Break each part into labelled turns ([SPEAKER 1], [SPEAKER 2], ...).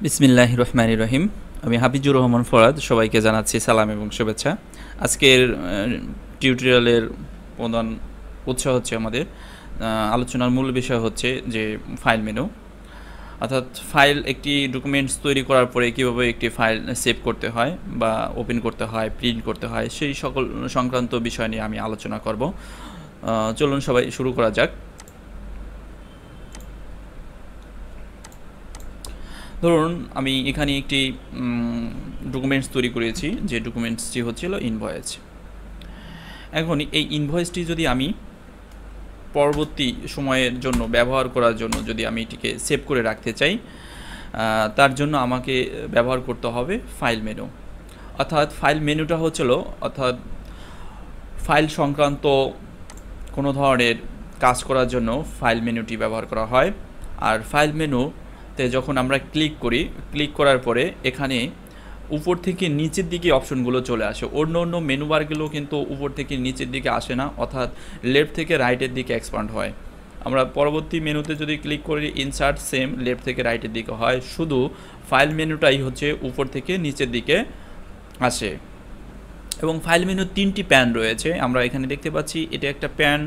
[SPEAKER 1] বিসমিল্লাহির রহমানির রহিম। আমি হাফিজুর রহমান ফরাদ, সবাইকে জানাচ্ছি সালাম এবং শুভেচ্ছা। আজকের টিউটোরিয়ালের প্রধান উৎস হচ্ছে আমাদের আলোচনার মূল বিষয় হচ্ছে যে ফাইল মেনু, অর্থাৎ ফাইল একটি ডকুমেন্টস তৈরি করার পরে কীভাবে একটি ফাইল সেভ করতে হয় বা ওপেন করতে হয়, প্রিন্ট করতে হয়, সেই সকল সংক্রান্ত বিষয় নিয়ে আমি আলোচনা করব। চলুন সবাই শুরু করা যাক। ধরুন আমি এখানে একটি ডকুমেন্টস তৈরি করেছি, যে ডকুমেন্টসটি হচ্ছিল ইনভয়েস। এখন এই ইনভয়েসটি যদি আমি পরবর্তী সময়ের জন্য ব্যবহার করার জন্য যদি আমি এটিকে সেভ করে রাখতে চাই, তার জন্য আমাকে ব্যবহার করতে হবে ফাইল মেনু। অর্থাৎ ফাইল মেনুটা হচ্ছিল ফাইল সংক্রান্ত কোনো ধরনের কাজ করার জন্য ফাইল মেনুটি ব্যবহার করা হয়। আর ফাইল মেনুতে যখন আমরা ক্লিক করার পরে এখানে উপর থেকে নিচের দিকে অপশনগুলো চলে আসে। অন্য মেনু বারগুলো কিন্তু উপর থেকে নিচের দিকে আসে না, অর্থাৎ লেফট থেকে রাইটের দিকে এক্সপান্ড হয়। আমরা পরবর্তী মেনুতে যদি ক্লিক করি ইনসার্ট, সেম লেফট থেকে রাইটের দিকে হয়। শুধু ফাইল মেনুটাই হচ্ছে উপর থেকে নিচের দিকে আসে। এবং ফাইল মেনুর 3টি প্যান রয়েছে, আমরা এখানে দেখতে পাচ্ছি। এটা একটা প্যান,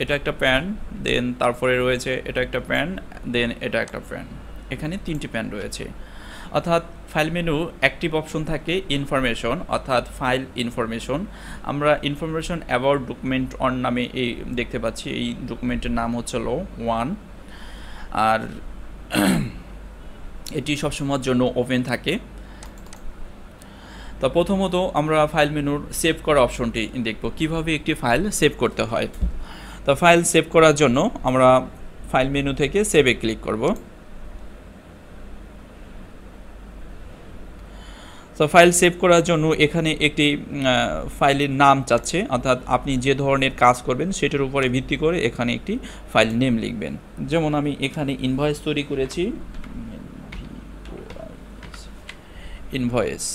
[SPEAKER 1] এটা একটা প্যান, দেন তারপরে রয়েছে এটা একটা প্যান, দেন এটা একটা প্যান। এখানে 3টি প্যান রয়েছে। অর্থাৎ ফাইল মেনু অ্যাক্টিভ অপশন থাকে ইনফরমেশন, অর্থাৎ ফাইল ইনফরমেশন। আমরা ইনফরমেশন অ্যাবাউট ডকুমেন্ট অন নামে এই দেখতে পাচ্ছি। এই ডকুমেন্টের নাম হচ্ছে 1, আর এটি সবসময়ের জন্য ওপেন থাকে। তো প্রথমত আমরা ফাইল মেনুর সেভ করা অপশনটি দেখব, কিভাবে একটি ফাইল সেভ করতে হয়। তো ফাইল সেভ করার জন্য আমরা ফাইল মেনু থেকে সেভে ক্লিক করব। তো ফাইল সেভ করার জন্য এখানে একটি ফাইলের নাম চাচ্ছে, অর্থাৎ আপনি যে ধরনের কাজ করবেন সেটার উপরে ভিত্তি করে এখানে একটি ফাইল নেম লিখবেন। যেমন আমি এখানে ইনভয়েস তৈরি করেছি, ইনভয়েস।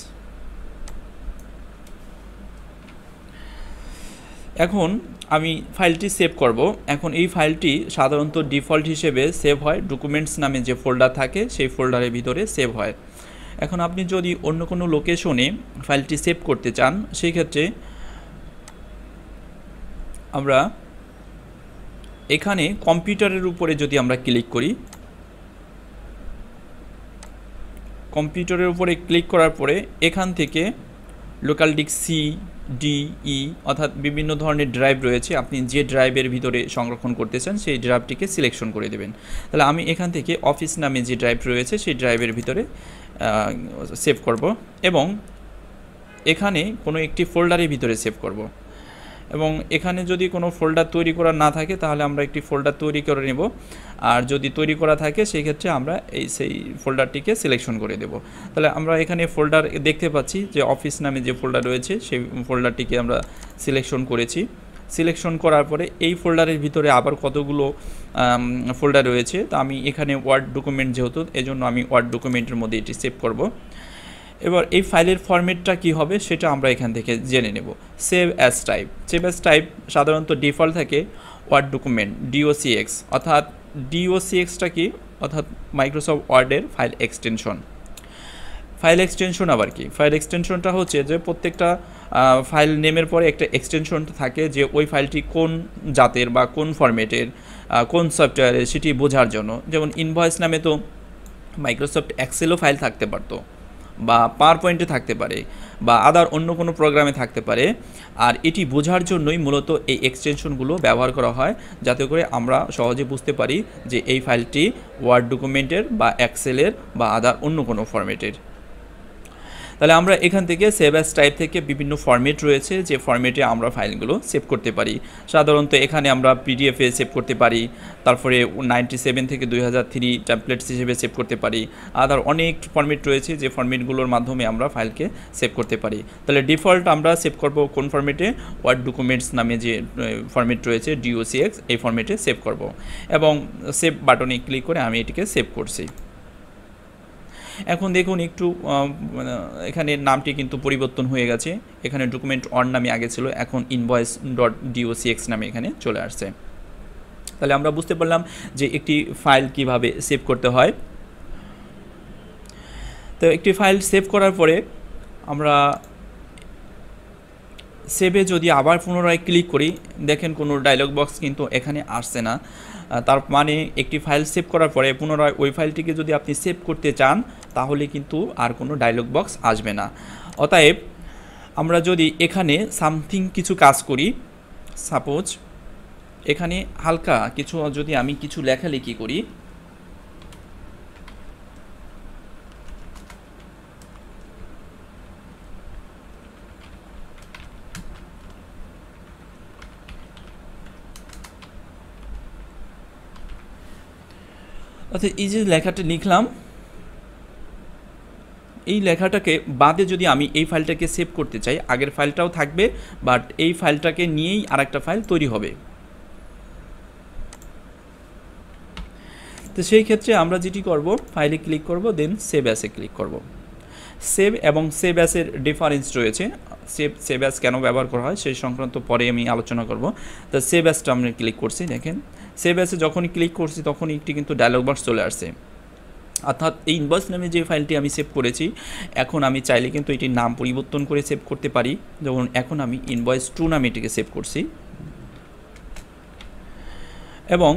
[SPEAKER 1] এখন আমি ফাইলটি সেভ করব। এখন এই ফাইলটি সাধারণত ডিফল্ট হিসেবে সেভ হয় ডকুমেন্টস নামে যে ফোল্ডার থাকে সেই ফোল্ডারের ভিতরে সেভ হয়। এখন আপনি যদি অন্য কোনো লোকেশনে ফাইলটি সেভ করতে চান, সেই ক্ষেত্রে আমরা এখানে কম্পিউটারের উপরে যদি আমরা ক্লিক করি, কম্পিউটারের উপরে ক্লিক করার পরে এখান থেকে লোকাল ডিস্ক সি, ডি, ই, অর্থাৎ বিভিন্ন ধরনের ড্রাইভ রয়েছে। আপনি যে ড্রাইভের ভিতরে সংরক্ষণ করতে চান সেই ড্রাইভটিকে সিলেকশন করে দেবেন। তাহলে আমি এখান থেকে অফিস নামে যে ড্রাইভ রয়েছে সেই ড্রাইভের ভিতরে সেভ করব এবং এখানে কোনো একটি ফোল্ডারের ভিতরে সেভ করব। এবং এখানে যদি কোনো ফোল্ডার তৈরি করা না থাকে তাহলে আমরা একটি ফোল্ডার তৈরি করে নেব, আর যদি তৈরি করা থাকে সেই ক্ষেত্রে আমরা সেই ফোল্ডারটিকে সিলেকশন করে দেব। তাহলে আমরা এখানে ফোল্ডার দেখতে পাচ্ছি যে অফিস নামে যে ফোল্ডার রয়েছে সেই ফোল্ডারটিকে আমরা সিলেকশন করেছি। সিলেকশন করার পরে এই ফোল্ডারের ভিতরে আবার কতগুলো ফোল্ডার রয়েছে, তো আমি এখানে ওয়ার্ড ডকুমেন্ট যেহেতু, এজন্য আমি ওয়ার্ড ডকুমেন্টের মধ্যে এটি সেভ করব। এবার এই ফাইলের ফরম্যাটটা কি হবে সেটা আমরা এখান থেকে জেনে নেব। Save as type. Save as type সাধারণত ডিফল্ট থাকে ওয়ার্ড ডকুমেন্ট, DOCX। অর্থাৎ DOCXটা কি? অর্থাৎ মাইক্রোসফট ওয়ার্ডের ফাইল এক্সটেনশন। ফাইল এক্সটেনশন আবার কি? ফাইল এক্সটেনশনটা হচ্ছে যে প্রত্যেকটা ফাইল নেমের পরে একটা এক্সটেনশন থাকে, যে ওই ফাইলটি কোন জাতের বা কোন ফরম্যাটের, কোন সফটওয়্যারের সেটি বোঝার জন্য। যেমন ইনভয়েস নামে তো মাইক্রোসফট এক্সেলও ফাইল থাকতে পারতো, বা পাওয়ার পয়েন্টে থাকতে পারে, বা আদার অন্য কোনো প্রোগ্রামে থাকতে পারে। আর এটি বোঝার জন্যই মূলত এই এক্সটেনশনগুলো ব্যবহার করা হয়, যাতে করে আমরা সহজে বুঝতে পারি যে এই ফাইলটি ওয়ার্ড ডকুমেন্টের বা এক্সেলের বা আদার অন্য কোনো ফরম্যাটের। তাহলে আমরা এখান থেকে সেভ অ্যাজ টাইপ থেকে বিভিন্ন ফরম্যাট রয়েছে, যে ফরম্যাটে আমরা ফাইলগুলো সেভ করতে পারি। সাধারণত এখানে আমরা PDF-এ সেভ করতে পারি, তারপরে 97 থেকে 2003 টেমপ্লেটস হিসেবে সেভ করতে পারি। আদার অনেক ফরম্যাট রয়েছে যে ফরম্যাটগুলোর মাধ্যমে আমরা ফাইলকে সেভ করতে পারি। তাহলে ডিফল্ট আমরা সেভ করব কোন ফরম্যাটে? ওয়ার্ড ডকুমেন্টস নামে যে ফরম্যাট রয়েছে DOCX, এই ফরম্যাটে সেভ করব এবং সেভ বাটনে ক্লিক করে আমি এটিকে সেভ করছি। এখন দেখুন একটু এখানে নামটি কিন্তু পরিবর্তন হয়ে গেছে। এখানে ডকুমেন্ট অন নামে আগে ছিল, এখন ইনভয়েস ডট docx নামে এখানে চলে আসছে। তাহলে আমরা বুঝতে পারলাম যে একটি ফাইল কিভাবে সেভ করতে হয়। তো একটি ফাইল সেভ করার পরে আমরা সেভে যদি আবার পুনরায় ক্লিক করি, দেখেন কোনো ডায়লগ বক্স কিন্তু এখানে আসছে না। তার মানে একটি ফাইল সেভ করার পরে পুনরায় ওই ফাইলটিকে যদি আপনি সেভ করতে চান তাহলে কিন্তু আর কোনো ডায়লগ বক্স আসবে না। অতএব আমরা যদি এখানে সামথিং কিছু কাজ করি, সাপোজ এখানে হালকা কিছু যদি আমি কিছু লেখালেখি করি, অর্থাৎ এই যে লেখাটা লিখলাম, এই লেখাটাকে বাদে যদি আমি এই ফাইলটাকে সেভ করতে চাই, আগের ফাইলটাও থাকবে বাট এই ফাইলটাকে নিয়েই আরেকটা ফাইল তৈরি হবে। তো সেই ক্ষেত্রে আমরা যেটি করব, ফাইলে ক্লিক করব, দেন সেভ অ্যাসে ক্লিক করব। সেভ এবং সেভ অ্যাসের ডিফারেন্স রয়েছে। সেভ অ্যাস কেন ব্যবহার করা হয় সেই সংক্রান্ত পরে আমি আলোচনা করব। তো সেভ অ্যাসটা আমরা ক্লিক করছি, দেখেন সেভ অ্যাসে যখনই ক্লিক করছি তখনই একটি কিন্তু ডায়লগ বক্স চলে আসছে। অর্থাৎ এই ইনভয়েস নামে যে ফাইলটি আমি সেভ করেছি, এখন আমি চাইলে কিন্তু এটির নাম পরিবর্তন করে সেভ করতে পারি। যেমন এখন আমি invoice2 নামে এটিকে সেভ করছি, এবং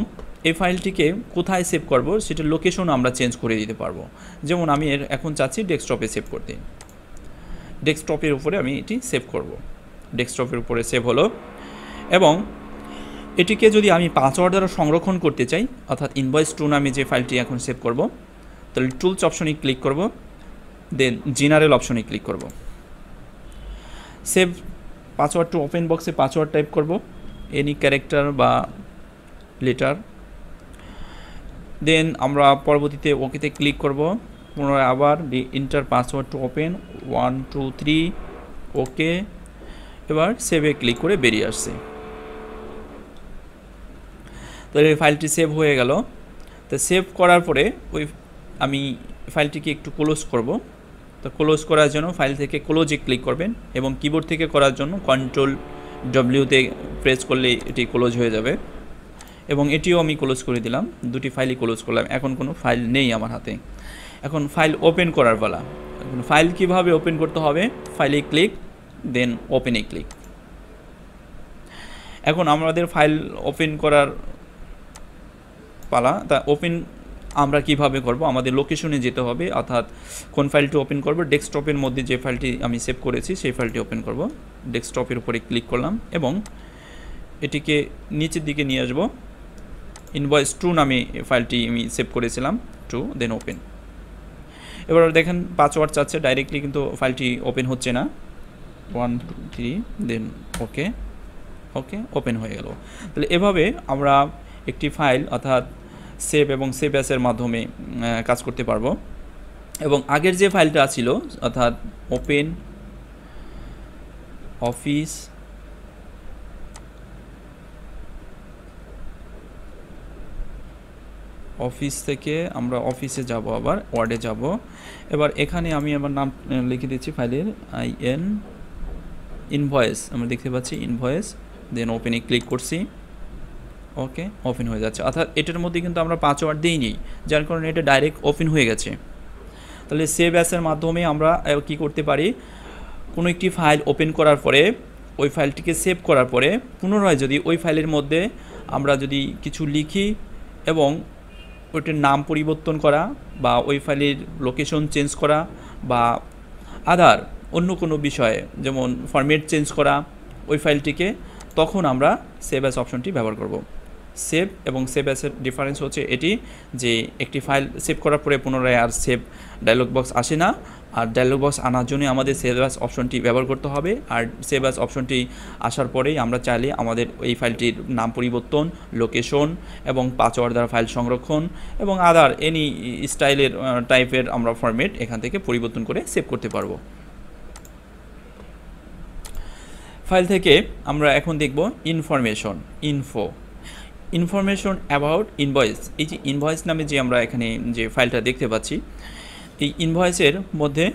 [SPEAKER 1] এই ফাইলটিকে কোথায় সেভ করব সেটা লোকেশন আমরা চেঞ্জ করে দিতে পারবো। যেমন আমি এখন চাচ্ছি ডেস্কটপে সেভ করতে, ডেস্কটপের উপরে আমি এটি সেভ করব। ডেস্কটপের উপরে সেভ হলো, এবং এটিকে যদি আমি পাসওয়ার্ড দ্বারা সংরক্ষণ করতে চাই, অর্থাৎ invoice2 নামে যে ফাইলটি এখন সেভ করব, তাহলে টুলস অপশনে ক্লিক করব, দেন জেনারেল অপশনে ক্লিক করব। সেভ পাসওয়ার্ড টু ওপেন বক্সে পাসওয়ার্ড টাইপ করব, এনি ক্যারেক্টার বা লেটার, দেন আমরা পরবর্তীতে ওকেতে ক্লিক করব। পুনরায় আবার ইন্টার পাসওয়ার্ড টু ওপেন 1 2 3 ওকে। এবার সেভে ক্লিক করে বেরিয়ে আসছে। তাহলে এই ফাইলটি সেভ হয়ে গেল। তো সেভ করার পরে আমি ফাইলটিকে একটু ক্লোজ করব। তো ক্লোজ করার জন্য ফাইল থেকে ক্লোজে ক্লিক করবেন, এবং কিবোর্ড থেকে করার জন্য Ctrl+W প্রেস করলে এটি ক্লোজ হয়ে যাবে। এবং এটিও আমি ক্লোজ করে দিলাম, দুটি ফাইলই ক্লোজ করলাম। এখন কোনো ফাইল নেই আমার হাতে। এখন ফাইল ওপেন করার পালা। এখন ফাইল কিভাবে ওপেন করতে হবে, ফাইলে ক্লিক, দেন ওপেনে ক্লিক। এখন আমাদের ফাইল ওপেন করার পালা। তা ওপেন আমরা কিভাবে করব, আমাদের লোকেশনে যেতে হবে, অর্থাৎ কোন ফাইলটি ওপেন করব, ডেস্কটপের মধ্যে যে ফাইলটি আমি সেভ করেছি সেই ফাইলটি ওপেন করব। ডেস্কটপের উপরে ক্লিক করলাম এবং এটিকে নিচের দিকে নিয়ে আসব। invoice2 নামে ফাইলটি আমি সেভ করেছিলাম, 2, দেন ওপেন। এবার দেখেন পাসওয়ার্ড চাচ্ছে, ডাইরেক্টলি কিন্তু ফাইলটি ওপেন হচ্ছে না। 1 2 3 দেন ওকে, ওকে, ওপেন হয়ে গেল। তাহলে এভাবে আমরা একটি ফাইল অর্থাৎ সেভ এবং সেভ অ্যাসের মাধ্যমে কাজ করতে পারবো। এবং আগের যে ফাইলটা ছিল অর্থাৎ ওপেন অফিস থেকে আমরা অফিসে যাব, আবার ওয়ার্ডে যাব। এবার এখানে আমি আমার নাম লিখে দিচ্ছি ফাইলের, ইনভয়েস, আমরা দেখতে পাচ্ছি ইনভয়েস, দেন ওপেনে ক্লিক করছি, ওকে, ওপেন হয়ে যাচ্ছে। অর্থাৎ এটার মধ্যে কিন্তু আমরা পাসওয়ার্ড দিইনি, যার কারণে এটা ডাইরেক্ট ওপেন হয়ে গেছে। তাহলে সেভ অ্যাসের মাধ্যমে আমরা কি করতে পারি, কোনো একটি ফাইল ওপেন করার পরে ওই ফাইলটিকে সেভ করার পরে পুনরায় যদি ওই ফাইলের মধ্যে আমরা যদি কিছু লিখি এবং ওইটার নাম পরিবর্তন করা বা ওই ফাইলের লোকেশন চেঞ্জ করা বা আদার অন্য কোনো বিষয়ে যেমন ফরম্যাট চেঞ্জ করা ওই ফাইলটিকে, তখন আমরা সেভ অ্যাস অপশনটি ব্যবহার করব। সেভ এবং সেভ অ্যাসের ডিফারেন্স হচ্ছে এটি যে একটি ফাইল সেভ করার পরে পুনরায় আর সেভ ডায়লগ বক্স আসে না, আর ডায়লগ বক্স আনার জন্য আমাদের সেভ অ্যাস অপশনটি ব্যবহার করতে হবে। আর সেভ অ্যাস অপশনটি আসার পরেই আমরা চাইলে আমাদের এই ফাইলটির নাম পরিবর্তন, লোকেশন এবং পাসওয়ার্ড দ্বারা ফাইল সংরক্ষণ এবং আদার এনি স্টাইলের টাইপের আমরা ফরম্যাট এখান থেকে পরিবর্তন করে সেভ করতে পারবো। ফাইল থেকে আমরা এখন দেখব ইনফরমেশন অ্যাবাউট ইনভয়েস। এই যে ইনভয়েস নামে যে আমরা এখানে যে ফাইলটা দেখতে পাচ্ছি, এই ইনভয়েসের মধ্যে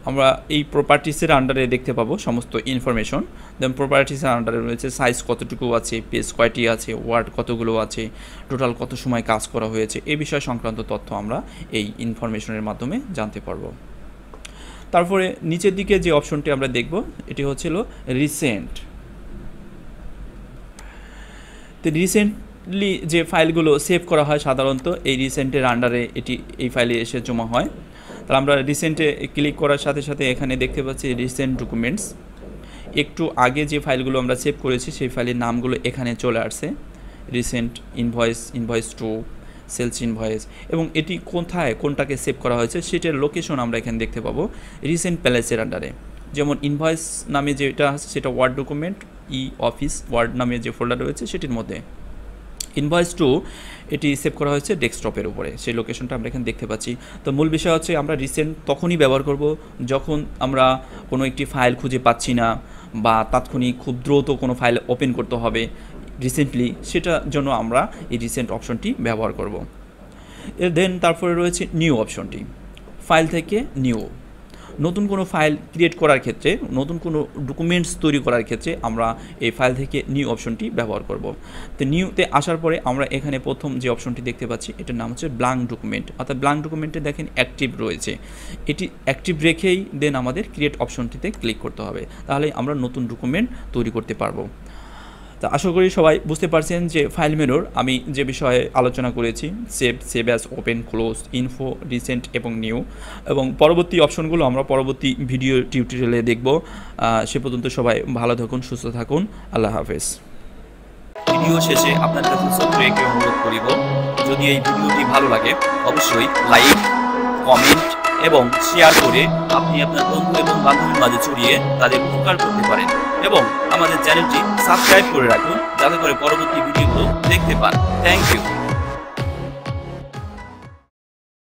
[SPEAKER 1] আমরা এই প্রপার্টিসের আন্ডারে দেখতে পাবো সমস্ত ইনফরমেশন। দেন প্রপার্টিসের আন্ডারে রয়েছে সাইজ কতটুকু আছে, পেজ কয়টি আছে, ওয়ার্ড কতগুলো আছে, টোটাল কত সময় কাজ করা হয়েছে, এই বিষয় সংক্রান্ত তথ্য আমরা এই ইনফরমেশনের মাধ্যমে জানতে পারবো। তারপরে নিচের দিকে যে অপশনটি আমরা দেখব এটি হচ্ছিল রিসেন্ট। তো রিসেন্টলি যে ফাইলগুলো সেভ করা হয় সাধারণত এই রিসেন্টের আন্ডারে এই ফাইলে এসে জমা হয়। তাহলে আমরা রিসেন্টে ক্লিক করার সাথে সাথে এখানে দেখতে পাচ্ছি রিসেন্ট ডকুমেন্টস। একটু আগে যে ফাইলগুলো আমরা সেভ করেছি সেই ফাইলের নামগুলো এখানে চলে আসছে, recent invoice, invoice 2, sales invoice, এবং এটি কোনটাকে সেভ করা হয়েছে সেটার লোকেশন আমরা এখানে দেখতে পাবো রিসেন্ট প্যালেসের আন্ডারে। যেমন ইনভয়েস নামে যেটা আছে সেটা word document, office word name যে ফোল্ডার রয়েছে সেটির মধ্যে। ইনভয়েস 2 এটি সেভ করা হয়েছে ডেস্কটপের উপরে, সেই লোকেশনটা আমরা এখানে দেখতে পাচ্ছি। তো মূল বিষয় হচ্ছে আমরা রিসেন্ট তখনই ব্যবহার করব যখন আমরা কোনো একটি ফাইল খুঁজে পাচ্ছি না বা তাৎক্ষণিক খুব দ্রুত কোনো ফাইল ওপেন করতে হবে রিসেন্টলি, সেটার জন্য আমরা এই রিসেন্ট অপশনটি ব্যবহার করব। দেন তারপরে রয়েছে নিউ অপশনটি। ফাইল থেকে নিউ, নতুন কোনো ফাইল ক্রিয়েট করার ক্ষেত্রে, নতুন কোনো ডকুমেন্টস তৈরি করার ক্ষেত্রে আমরা এই ফাইল থেকে নিউ অপশনটি ব্যবহার করব। তো নিউতে আসার পরে আমরা এখানে প্রথম যে অপশনটি দেখতে পাচ্ছি এটার নাম হচ্ছে ব্ল্যাঙ্ক ডকুমেন্ট, অর্থাৎ ব্ল্যাঙ্ক ডকুমেন্টে দেখেন অ্যাক্টিভ রয়েছে, এটি অ্যাক্টিভ রেখেই দেন আমাদের ক্রিয়েট অপশনটিতে ক্লিক করতে হবে, তাহলে আমরা নতুন ডকুমেন্ট তৈরি করতে পারবো। তা আশা করি সবাই বুঝতে পারছেন যে ফাইল মেনুর আমি যে বিষয়ে আলোচনা করেছি, save as, open, close, info, recent এবং নিউ, এবং পরবর্তী অপশনগুলো আমরা পরবর্তী ভিডিও টিউটোরিয়ালে দেখব। সে পর্যন্ত সবাই ভালো থাকুন, সুস্থ থাকুন, আল্লাহ হাফেজ।
[SPEAKER 2] ভিডিও শেষে আপনার কাছে ছোট্ট একটি অনুরোধ করিব, যদি এই ভিডিওটি ভালো লাগে অবশ্যই লাইক, কমেন্ট এবং শেয়ার করে আপনি আপনার বন্ধু এবং বান্ধবীর মাঝে ছড়িয়ে তাদের উপকার করতে পারেন, এবং আমাদের চ্যানেলটি সাবস্ক্রাইব করে রাখুন যাতে করে পরবর্তী ভিডিওগুলো দেখতে পান। Thank you.